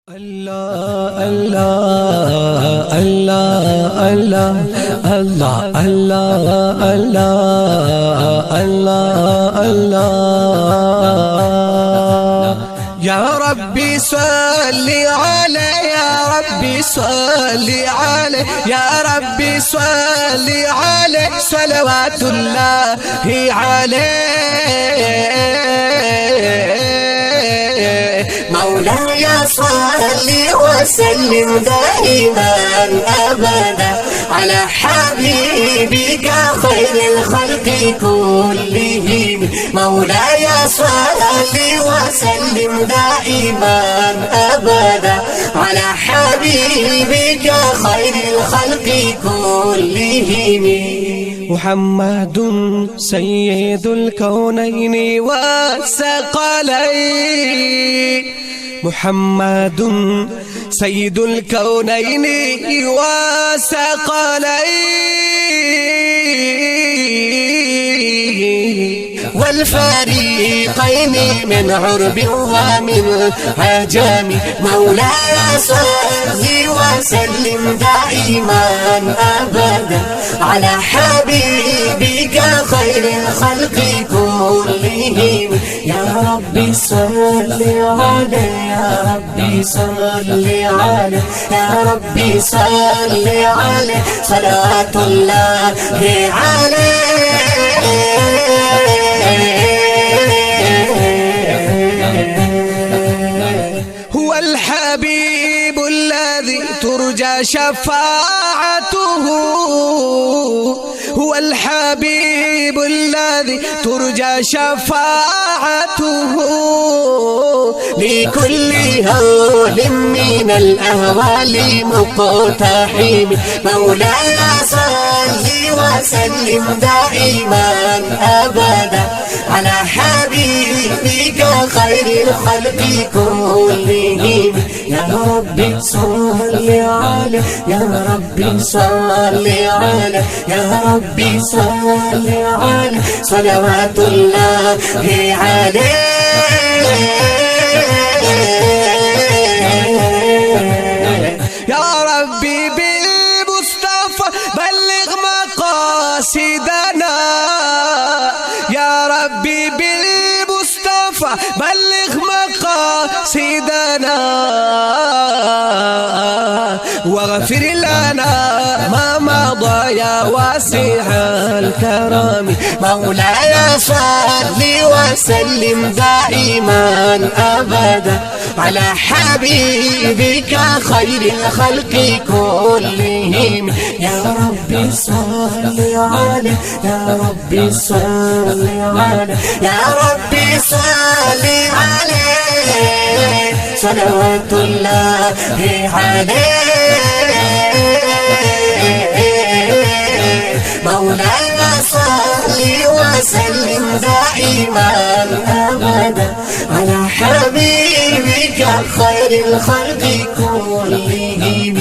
الله الله الله الله الله الله الله الله يا ربي صل عليه يا ربي صل عليه يا ربي صل عليه صلوات الله عليه مولاي صل وسلم دائما أبدا على حبيبك خير الخلق كلهم. مولاي صل وسلم دائما أبدا على حبيبك خير الخلق كلهم. محمد سيد الكونين والثقلين محمد سيد الكونين والثقلين والفريقين من عرب ومن عجم. مولاي صل وسلم دائما أبدا على حبيبك خير الخلق كلهم. يا ربي صل عليه يا ربي صل عليه يا ربي صل عليه صلاة الله عليه. هو الحبيب الذي ترجى شفاعته هو الحبيب الذي ترجى شفاعته لكل هول من الأهوال مقتحم. مولاي صل وسلم دائما أبدا على حبيبك خير الخلق كلهم. يا ربي صل عليه يا ربي صل عليه يا ربي صل عليه صلوات الله عليه. يا ربي بالمصطفى بلغ مقاصدنا يا ربي بالمصطفى بلغ مقاصدنا واغفر لنا ما مضى يا واسع الكرم. مولاي صل وسلم دائما أبدا على حبيبك خير الخلق كلهم. يا ربي صل عليه يا ربي صل عليه يا ربي صل عليه صلوات الله عليه. مولاي صل وسلم دائما أبدا على حبيبك خير الخلق كلهم.